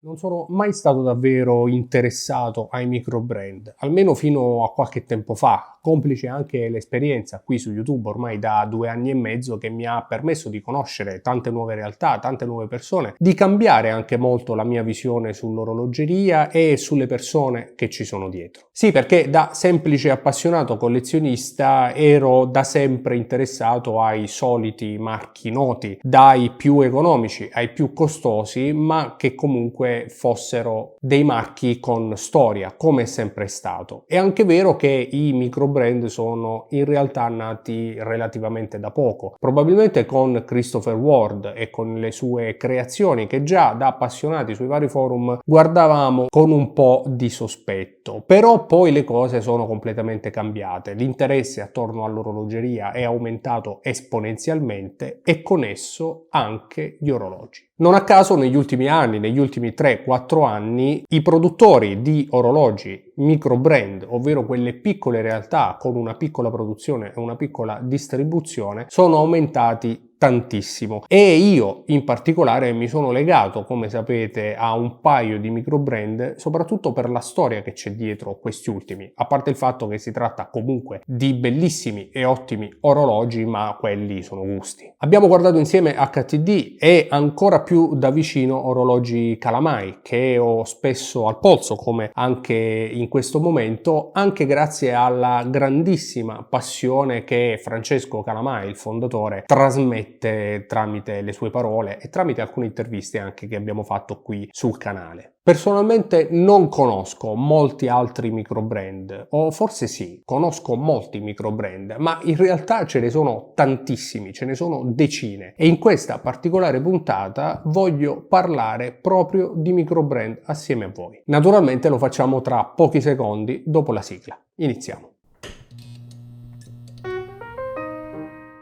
Non sono mai stato davvero interessato ai microbrand, almeno fino a qualche tempo fa, complice anche l'esperienza qui su YouTube ormai da 2 anni e mezzo che mi ha permesso di conoscere tante nuove realtà, tante nuove persone, di cambiare anche molto la mia visione sull'orologeria e sulle persone che ci sono dietro. Sì, perché da semplice appassionato collezionista ero da sempre interessato ai soliti marchi noti, dai più economici ai più costosi, ma che comunque fossero dei marchi con storia, come è sempre stato. È anche vero che i microbrand sono in realtà nati relativamente da poco, probabilmente con Christopher Ward e con le sue creazioni che già da appassionati sui vari forum guardavamo con un po' di sospetto. Però poi le cose sono completamente cambiate, l'interesse attorno all'orologeria è aumentato esponenzialmente e con esso anche gli orologi. Non a caso negli ultimi anni, negli ultimi 3-4 anni, i produttori di orologi microbrand, ovvero quelle piccole realtà con una piccola produzione e una piccola distribuzione, sono aumentati tantissimo e io in particolare mi sono legato, come sapete, a un paio di microbrand soprattutto per la storia che c'è dietro questi ultimi, a parte il fatto che si tratta comunque di bellissimi e ottimi orologi, ma quelli sono gusti. Abbiamo guardato insieme HTD e ancora più da vicino orologi Calamai che ho spesso al polso, come anche in questo momento, anche grazie alla grandissima passione che Francesco Calamai, il fondatore, trasmette tramite le sue parole e tramite alcune interviste anche che abbiamo fatto qui sul canale. Personalmente non conosco molti altri microbrand, o forse sì, conosco molti microbrand, ma in realtà ce ne sono tantissimi, ce ne sono decine e in questa particolare puntata voglio parlare proprio di microbrand assieme a voi. Naturalmente lo facciamo tra pochi secondi dopo la sigla. Iniziamo.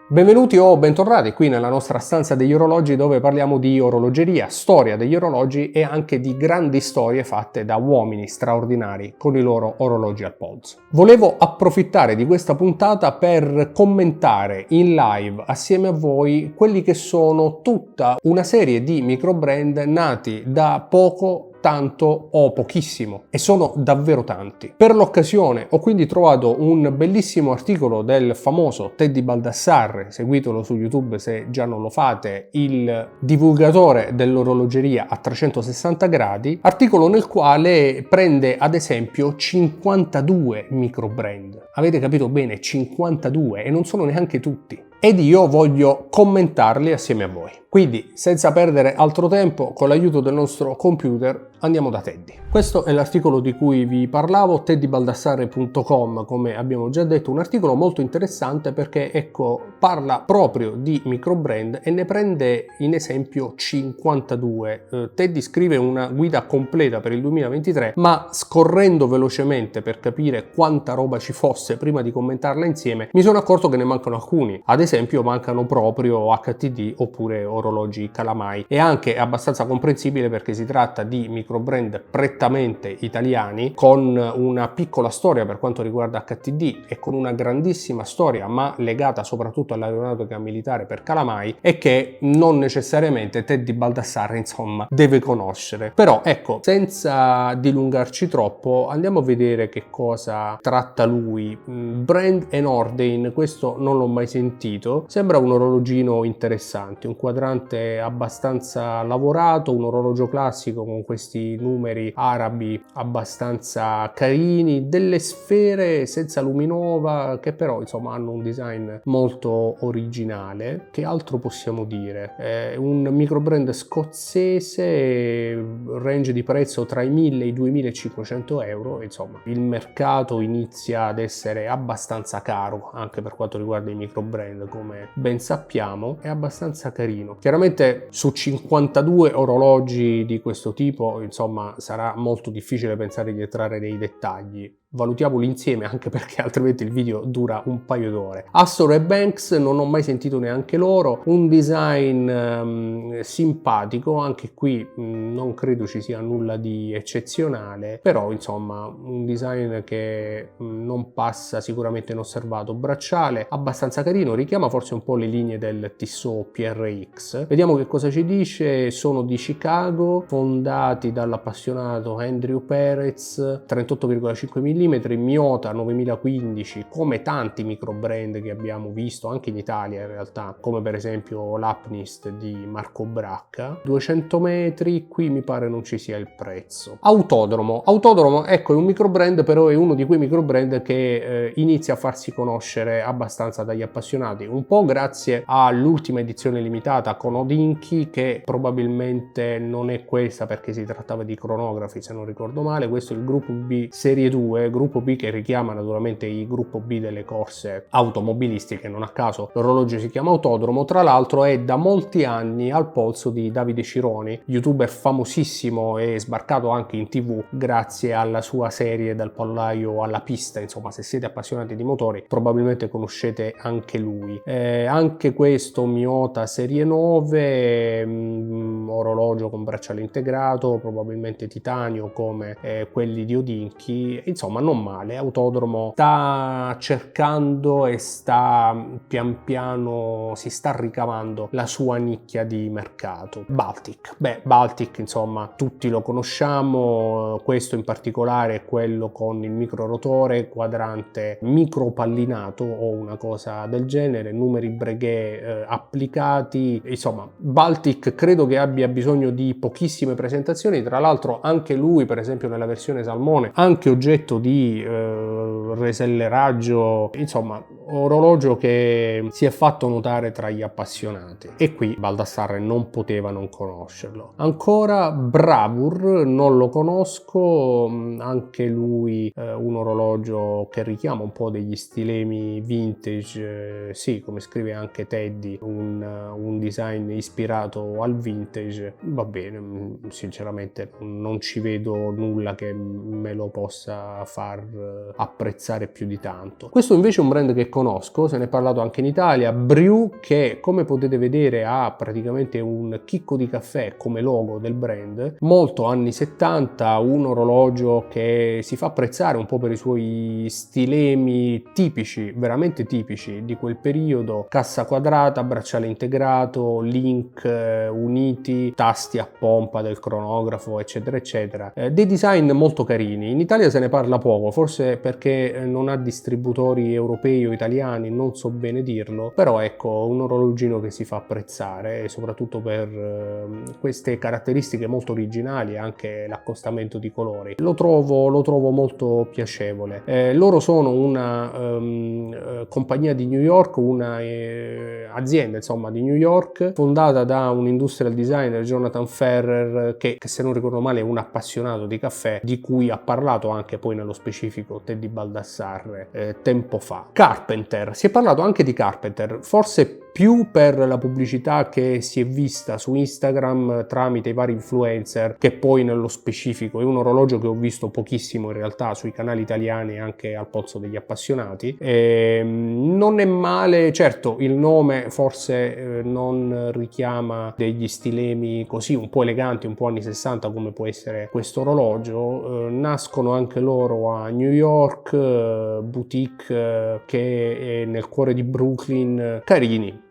Benvenuti o bentornati qui nella nostra stanza degli orologi dove parliamo di orologeria, storia degli orologi e anche di grandi storie fatte da uomini straordinari con i loro orologi al polso. Volevo approfittare di questa puntata per commentare in live assieme a voi quelli che sono tutta una serie di microbrand nati da poco, tanto o pochissimo, e sono davvero tanti. Per l'occasione ho quindi trovato un bellissimo articolo del famoso Teddy Baldassarre, seguitelo su YouTube se già non lo fate, il divulgatore dell'orologeria a 360 gradi, articolo nel quale prende ad esempio 52 microbrand. Avete capito bene, 52, e non sono neanche tutti. Ed io voglio commentarli assieme a voi. Quindi, senza perdere altro tempo, con l'aiuto del nostro computer, andiamo da Teddy. Questo è l'articolo di cui vi parlavo, teddybaldassarre.com, come abbiamo già detto, un articolo molto interessante perché, ecco, parla proprio di microbrand e ne prende in esempio 52. Teddy scrive una guida completa per il 2023, ma scorrendo velocemente per capire quanta roba ci fosse prima di commentarla insieme, mi sono accorto che ne mancano alcuni. Ad esempio mancano proprio HTD oppure orologi Calamai. È anche abbastanza comprensibile perché si tratta di microbrand prettamente italiani con una piccola storia per quanto riguarda HTD e con una grandissima storia ma legata soprattutto all'aeronautica militare per Calamai e che non necessariamente Teddy Baldassarre insomma deve conoscere. Però ecco, senza dilungarci troppo andiamo a vedere che cosa tratta lui. Brand Norden, questo non l'ho mai sentito, sembra un orologino interessante, un quadrante abbastanza lavorato, un orologio classico con questi numeri arabi abbastanza carini, delle sfere senza luminova che però insomma hanno un design molto originale. Che altro possiamo dire? È un microbrand scozzese, range di prezzo tra i 1000 e i 2500 euro, insomma il mercato inizia ad essere abbastanza caro anche per quanto riguarda i microbrand, come ben sappiamo. È abbastanza carino. Chiaramente su 52 orologi di questo tipo insomma sarà molto difficile pensare di entrare nei dettagli. valutiamoli insieme, anche perché altrimenti il video dura un paio d'ore. Astor e Banks non ho mai sentito neanche loro, un design simpatico, anche qui non credo ci sia nulla di eccezionale, però insomma un design che non passa sicuramente inosservato. Bracciale abbastanza carino, richiama forse un po' le linee del Tissot PRX. Vediamo che cosa ci dice. Sono di Chicago, fondati dall'appassionato Andrew Perez, 38,5 mm, Miyota 9015, come tanti micro brand che abbiamo visto anche in Italia in realtà, come per esempio l'Apnist di Marco Bracca, 200 metri, qui mi pare non ci sia il prezzo. Autodromo, ecco, è un micro brand, però è uno di quei micro brand che inizia a farsi conoscere abbastanza dagli appassionati, un po' grazie all'ultima edizione limitata con Hodinkee, che probabilmente non è questa perché si trattava di cronografi se non ricordo male. Questo è il gruppo B serie 2, gruppo B che richiama naturalmente il gruppo B delle corse automobilistiche, non a caso l'orologio si chiama Autodromo. Tra l'altro è da molti anni al polso di Davide Cironi, youtuber famosissimo e sbarcato anche in TV grazie alla sua serie Dal pollaio alla pista. Insomma, se siete appassionati di motori probabilmente conoscete anche lui. Anche questo Miyota serie 9, orologio con bracciale integrato, probabilmente titanio come quelli di Hodinkee. Insomma, non male. Autodromo sta cercando e sta pian piano si sta ricavando la sua nicchia di mercato. Baltic insomma tutti lo conosciamo, questo in particolare è quello con il micro rotore, quadrante micro pallinato o una cosa del genere, numeri Breguet applicati. Insomma, Baltic credo che abbia bisogno di pochissime presentazioni. Tra l'altro anche lui, per esempio nella versione salmone, anche oggetto di reselleraggio, insomma orologio che si è fatto notare tra gli appassionati, e qui Baldassarre non poteva non conoscerlo. Ancora Bravour, non lo conosco, anche lui un orologio che richiama un po' degli stilemi vintage, sì, come scrive anche Teddy, un design ispirato al vintage. Va bene, sinceramente non ci vedo nulla che me lo possa far apprezzare più di tanto. Questo invece è un brand che conosco, se ne è parlato anche in Italia, Brew, che come potete vedere ha praticamente un chicco di caffè come logo del brand, molto anni 70, un orologio che si fa apprezzare un po' per i suoi stilemi tipici, veramente tipici di quel periodo, cassa quadrata, bracciale integrato, link uniti, tasti a pompa del cronografo, eccetera eccetera. Dei design molto carini. In Italia se ne parla poco, forse perché non ha distributori europei o italiani, non so bene dirlo, però ecco, un orologino che si fa apprezzare, soprattutto per queste caratteristiche molto originali e anche l'accostamento di colori. Lo trovo molto piacevole. Loro sono una compagnia di New York, una azienda insomma di New York, fondata da un industrial designer, Jonathan Ferrer, che se non ricordo male è un appassionato di caffè, di cui ha parlato anche poi nello specifico Teddy Baldassarre tempo fa. Carpenter, si è parlato anche di Carpenter, forse più per la pubblicità che si è vista su Instagram tramite i vari influencer, che poi nello specifico è un orologio che ho visto pochissimo in realtà sui canali italiani e anche al polso degli appassionati. Non è male, certo il nome forse non richiama degli stilemi così un po' eleganti, un po' anni 60 come può essere questo orologio. Nascono anche loro a New York, boutique che è nel cuore di Brooklyn, carini,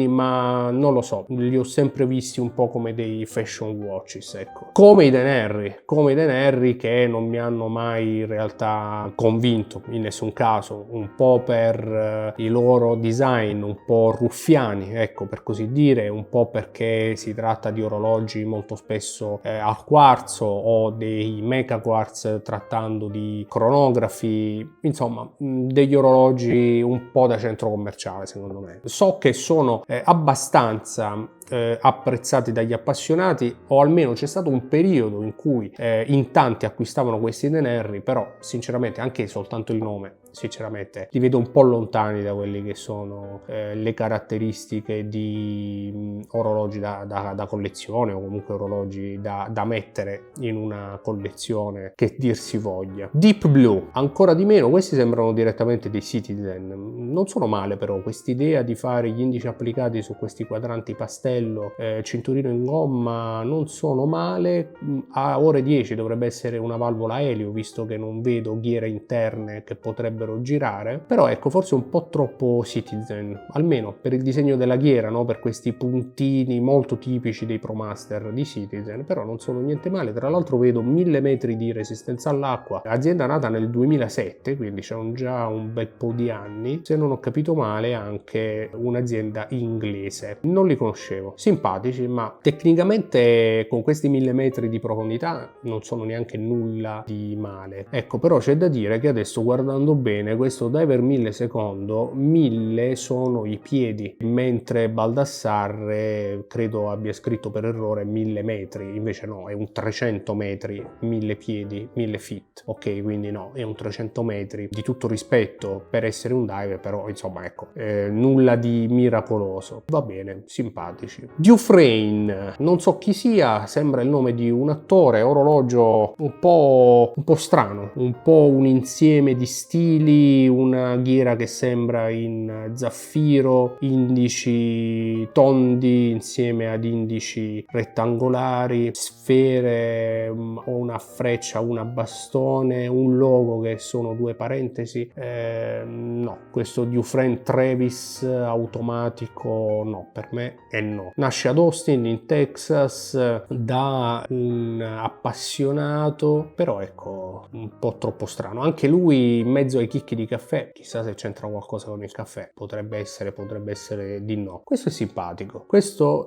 ma non lo so, li ho sempre visti un po' come dei fashion watches, ecco. Come i Dennerry che non mi hanno mai in realtà convinto in nessun caso, un po' per i loro design un po' ruffiani, ecco, per così dire, un po' perché si tratta di orologi molto spesso al quarzo o dei mecha quartz trattando di cronografi, insomma degli orologi un po' da centro commerciale secondo me. So che sono abbastanza apprezzati dagli appassionati, o almeno c'è stato un periodo in cui in tanti acquistavano questi tenerri, però sinceramente anche soltanto il nome, sinceramente li vedo un po' lontani da quelli che sono le caratteristiche di orologi da collezione, o comunque orologi da mettere in una collezione che dir si voglia. Deep Blue, ancora di meno, questi sembrano direttamente dei Citizen, non sono male però quest'idea di fare gli indici applicati su questi quadranti pastello, cinturino in gomma, non sono male. A ore 10 dovrebbe essere una valvola elio, visto che non vedo ghiere interne che potrebbero girare, però ecco, forse un po' troppo Citizen, almeno per il disegno della ghiera, no? Per questi puntini molto tipici dei ProMaster di Citizen, però non sono niente male. Tra l'altro vedo 1000 metri di resistenza all'acqua, azienda nata nel 2007, quindi c'è già un bel po' di anni, se non ho capito male anche un'azienda inglese. Non li conoscevo, simpatici, ma tecnicamente con questi 1000 metri di profondità non sono neanche nulla di male. Ecco, però c'è da dire che adesso, guardando bene, questo Diver 1000 secondo, 1000 sono i piedi, mentre Baldassarre credo abbia scritto per errore 1000 metri, invece no, è un 300 metri, 1000 piedi, 1000 feet, ok, quindi no, è un 300 metri, di tutto rispetto per essere un diver, però insomma ecco, nulla di miracoloso. Va bene, simpatici. Dufresne, non so chi sia, sembra il nome di un attore, orologio un po' strano, un po' un insieme di stili, una ghiera che sembra in zaffiro, indici tondi insieme ad indici rettangolari, sfere, o una freccia, una bastone, un logo che sono due parentesi. No, questo Dufresne Travis automatico no, per me è no. Nasce ad Austin in Texas da un appassionato, però ecco, un po' troppo strano. Anche lui in mezzo ai chicchi di caffè, chissà se c'entra qualcosa con il caffè, potrebbe essere di no. Questo è simpatico, questo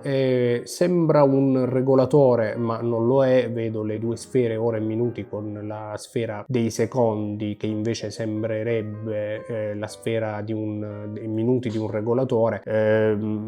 sembra un regolatore, ma non lo è. Vedo le due sfere ore e minuti con la sfera dei secondi, che invece sembrerebbe la sfera dei minuti di un regolatore.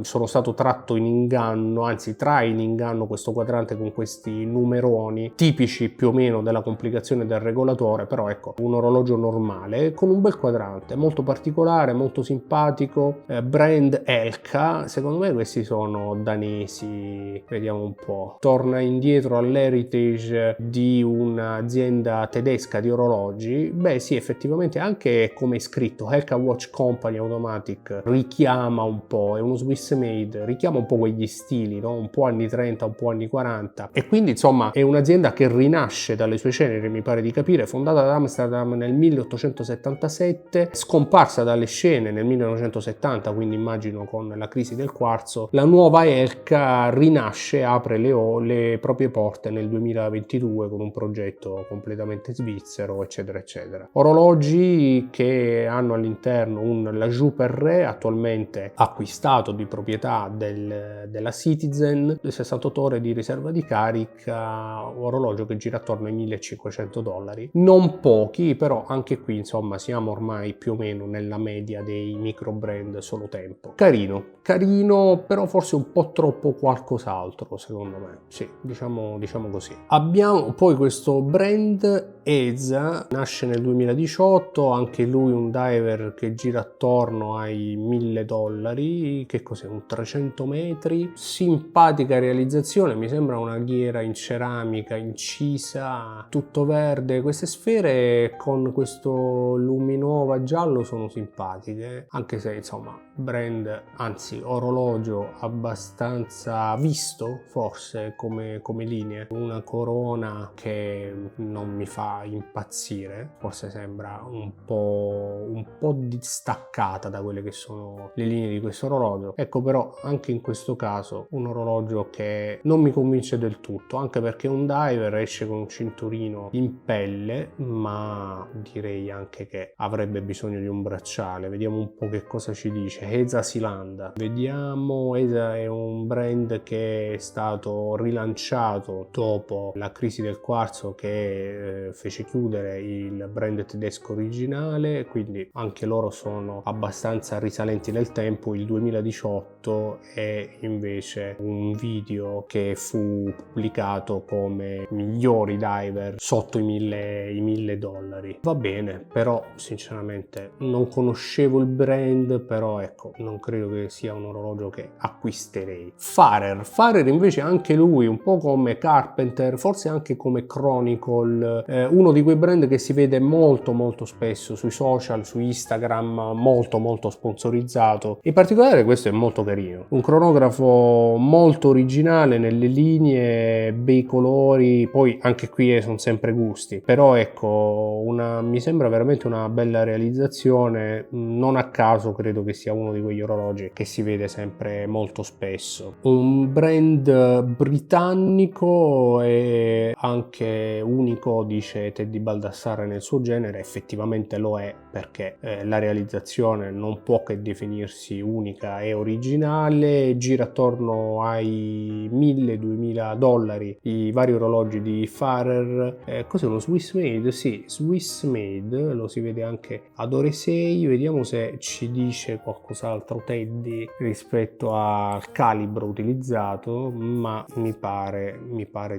Sono stato tratto in inganno, anzi trai in inganno questo quadrante con questi numeroni tipici più o meno della complicazione del regolatore, però ecco, un orologio normale con un bel quadrante, molto particolare, molto simpatico, brand Elka. Secondo me questi sono danesi, vediamo un po', torna indietro all'heritage di un'azienda tedesca di orologi. Beh sì, effettivamente anche come è scritto Elka Watch Company Automatic richiama un po', è uno Swiss made, richiama un po' quegli stili, no? Un po' anni 30, un po' anni 40, e quindi insomma è un'azienda che rinasce dalle sue ceneri, mi pare di capire, fondata ad Amsterdam nel 1877, scomparsa dalle scene nel 1970, quindi immagino con la crisi del quarzo. La nuova Elka rinasce, apre le proprie porte nel 2022 con un progetto completamente svizzero, eccetera eccetera. Orologi che hanno all'interno un La Juper, attualmente acquistato di proprietà della Citizen, 68 ore di riserva di carica, orologio che gira attorno ai $1.500, non pochi, però anche qui insomma siamo ormai più o meno nella media dei micro brand solo tempo. Carino, però forse un po' troppo qualcos'altro secondo me, sì, diciamo così. Abbiamo poi questo brand EZA, nasce nel 2018, anche lui un diver che gira attorno ai $1.000, che cos'è, un 300 metri, simpatica realizzazione, mi sembra una ghiera in ceramica incisa, tutto verde. Queste sfere con questo luminova giallo sono simpatiche, anche se insomma brand, anzi orologio abbastanza visto forse come linee. Una corona che non mi fa impazzire, forse sembra un po' distaccata da quelle che sono le linee di questo orologio. Ecco, però anche in questo caso un orologio che non mi convince del tutto, anche perché un diver esce con un cinturino in pelle, ma direi anche che avrebbe bisogno di un bracciale. Vediamo un po' che cosa ci dice. EZA Silanda, vediamo. EZA è un brand che è stato rilanciato dopo la crisi del quarzo, che fece chiudere il brand tedesco originale, quindi anche loro sono abbastanza risalenti nel tempo. Il 2018 è invece un video che fu pubblicato come migliori diver sotto i $1.000. Va bene, però sinceramente non conoscevo il brand, però ecco, non credo che sia un orologio che acquisterei. Farer invece anche lui un po' come Carpenter, forse anche come Chronicle, uno di quei brand che si vede molto spesso sui social, su Instagram, molto sponsorizzato. In particolare questo è molto carino, un cronografo molto originale nelle linee, bei colori, poi anche qui sono sempre gusti, però ecco, mi sembra veramente una bella realizzazione. Non a caso credo che sia uno di quegli orologi che si vede sempre molto spesso. Un brand britannico e anche unico, dice Teddy Baldassarre nel suo genere. Effettivamente lo è, perché la realizzazione non può che definirsi unica e originale. Gira attorno ai $1.000-2.000 i vari orologi di Farer. Cos'è, uno Swiss made? Sì, Swiss made, lo si vede anche ad ore 6. Vediamo se ci dice qualcos'altro Teddy rispetto al calibro utilizzato, ma mi pare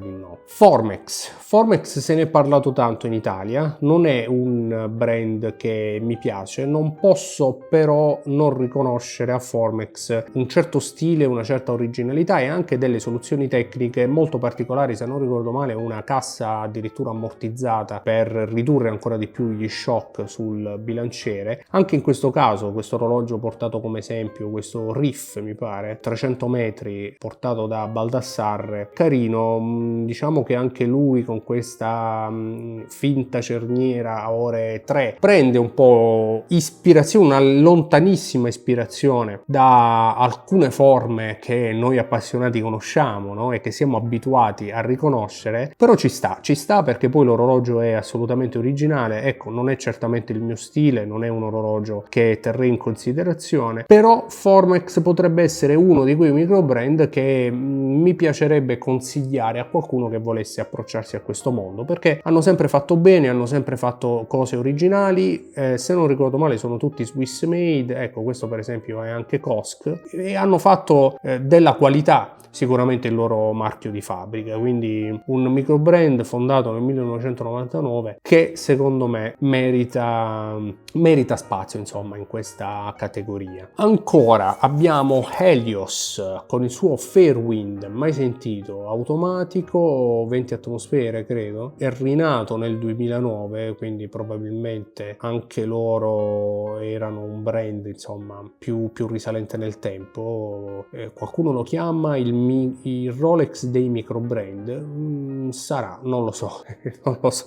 di no. Formex se ne è parlato tanto in Italia, non è un brand che mi piace, non posso però non riconoscere a Formex un certo stile, una certa originalità e anche delle soluzioni tecniche molto particolari. Se non ricordo male, una cassa addirittura ammortizzata per ridurre ancora di più gli shock sul bilanciere. Anche in questo caso, questo orologio portato come esempio, questo Riff mi pare 300 metri portato da Baldassarre, carino. Diciamo che anche lui con questa finta cerniera a ore 3 prende un po' ispirazione, una lontanissima ispirazione da alcune forme che noi appassionati conosciamo, no? E che siamo abituati a riconoscere, però ci sta perché poi l'orologio è assolutamente originale. Ecco, non è certamente il mio stile, non è un orologio che terrei in considerazione, però Formex potrebbe essere uno di quei micro brand che mi piacerebbe consigliare a qualcuno che volesse approcciarsi a questo mondo, perché hanno sempre fatto bene, hanno sempre fatto cose originali. Se non ricordo male sono tutti Swiss made, ecco questo per esempio è anche Cosc, e hanno fatto della qualità sicuramente il loro marchio di fabbrica, quindi un micro brand fondato nel 1999 che secondo me merita spazio, insomma, in questa categoria. Ancora abbiamo Helios con il suo Fairwind, mai sentito, automatico, 20 atmosfere credo, è rinato nel 2009, quindi probabilmente anche loro erano un brand, insomma, più risalente nel tempo. Qualcuno lo chiama il Rolex dei micro brand, sarà, non lo so,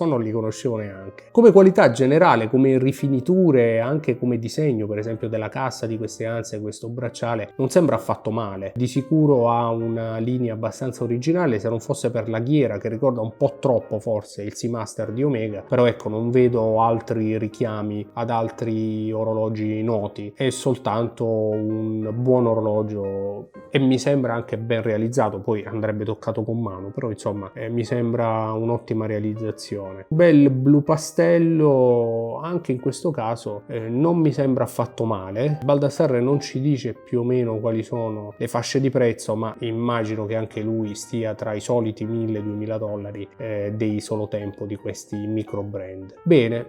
non li conoscevo neanche. Come qualità generale, come rifiniture, anche come disegno per esempio della cassa di queste anse, questo bracciale non sembra affatto male. Di sicuro ha una linea abbastanza originale, se non fosse per la ghiera che ricorda un po' troppo forse il Seamaster di Omega, però ecco, non vedo altri richiami ad altri orologi noti, è soltanto un buon orologio e mi sembra anche ben realizzato. Poi andrebbe toccato con mano, però insomma mi sembra un'ottima realizzazione. Bel blu pastello anche in questo caso, non mi sembra affatto male. Baldassarre non ci dice più o meno quali sono le fasce di prezzo, ma immagino che anche lui stia tra i soliti $1.000-2.000 dei solo tempo di questi micro brand. Bene,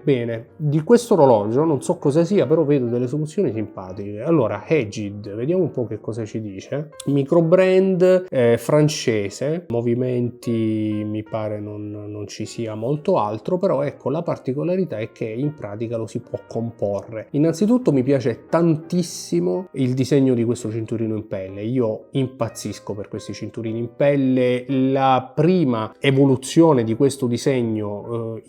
di questo orologio non so cosa sia, però vedo delle soluzioni simpatiche. Allora, Hegid, vediamo un po' che cosa ci dice. Micro brand francese, movimenti mi pare non ci sia molto altro, però ecco, la particolarità è che in pratica lo si può comporre. Innanzitutto mi piace tantissimo il disegno di questo cinturino in pelle, io impazzisco per questi cinturini in pelle. La prima evoluzione di questo disegno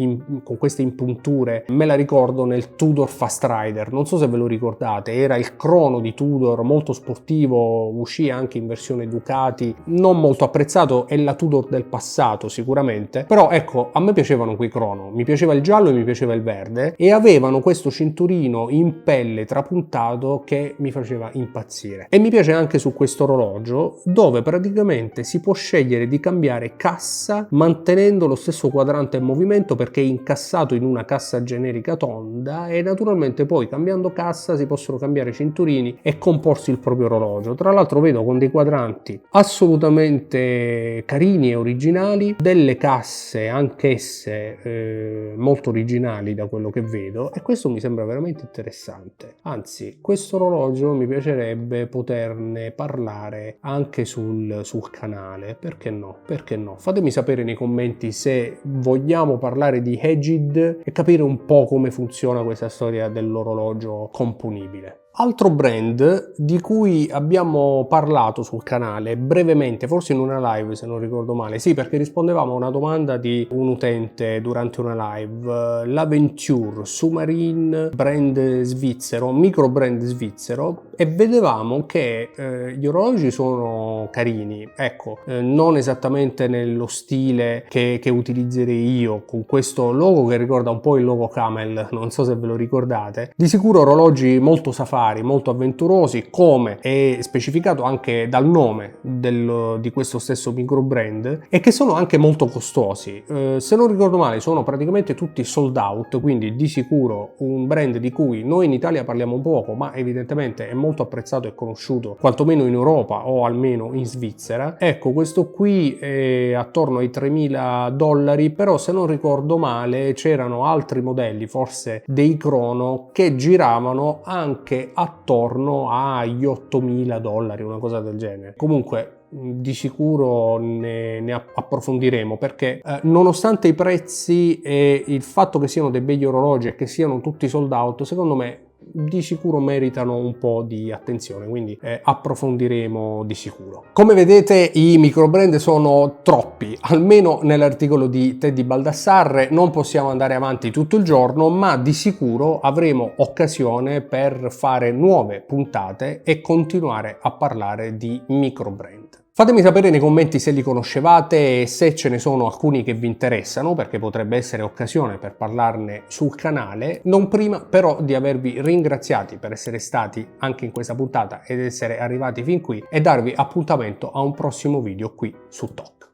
con queste impunture me la ricordo nel Tudor Fast Rider, non so se ve lo ricordate, era il crono di Tudor molto sportivo, uscì anche in versione Ducati, non molto apprezzato, è la Tudor del passato sicuramente, però ecco, a me piacevano quei crono, mi piaceva il giallo e mi piaceva il verde, e avevano questo cinturino in pelle trapuntato che mi faceva impazzire. E mi piace anche su questo orologio, dove praticamente si può scegliere di cambiare cassa mantenendo lo stesso quadrante movimento perché è incassato in una cassa generica tonda e naturalmente poi cambiando cassa si possono cambiare cinturini e comporsi il proprio orologio. Tra l'altro vedo con dei quadranti assolutamente carini e originali, delle casse anch'esse molto originali da quello che vedo, e questo mi sembra veramente interessante. Anzi, questo orologio mi piacerebbe poterne parlare anche sul canale, perché no? Perché no? Fatemi sapere nei commenti se vogliamo parlare di Egid e capire un po' come funziona questa storia dell'orologio componibile. Altro brand di cui abbiamo parlato sul canale brevemente, forse in una live se non ricordo male, sì, perché rispondevamo a una domanda di un utente durante una live, l'Aventure Submarine, brand svizzero, micro brand svizzero, e vedevamo che gli orologi sono carini, ecco, non esattamente nello stile che utilizzerei io, con questo logo che ricorda un po' il logo Camel, non so se ve lo ricordate. Di sicuro orologi molto safari, molto avventurosi, come è specificato anche dal nome di questo stesso micro brand, e che sono anche molto costosi. Se non ricordo male sono praticamente tutti sold out, quindi di sicuro un brand di cui noi in Italia parliamo poco, ma evidentemente è molto apprezzato e conosciuto quantomeno in Europa o almeno in Svizzera. Ecco, questo qui è attorno ai $3.000, però se non ricordo male c'erano altri modelli, forse dei Chrono, che giravano anche attorno agli $8.000, una cosa del genere. Comunque di sicuro ne approfondiremo, perché nonostante i prezzi e il fatto che siano dei begli orologi e che siano tutti sold out, secondo me di sicuro meritano un po' di attenzione, quindi approfondiremo di sicuro. Come vedete i micro brand sono troppi, almeno nell'articolo di Teddy Baldassarre. Non possiamo andare avanti tutto il giorno, ma di sicuro avremo occasione per fare nuove puntate e continuare a parlare di micro brand. Fatemi sapere nei commenti se li conoscevate e se ce ne sono alcuni che vi interessano, perché potrebbe essere occasione per parlarne sul canale, non prima però di avervi ringraziati per essere stati anche in questa puntata ed essere arrivati fin qui, e darvi appuntamento a un prossimo video qui su TOC.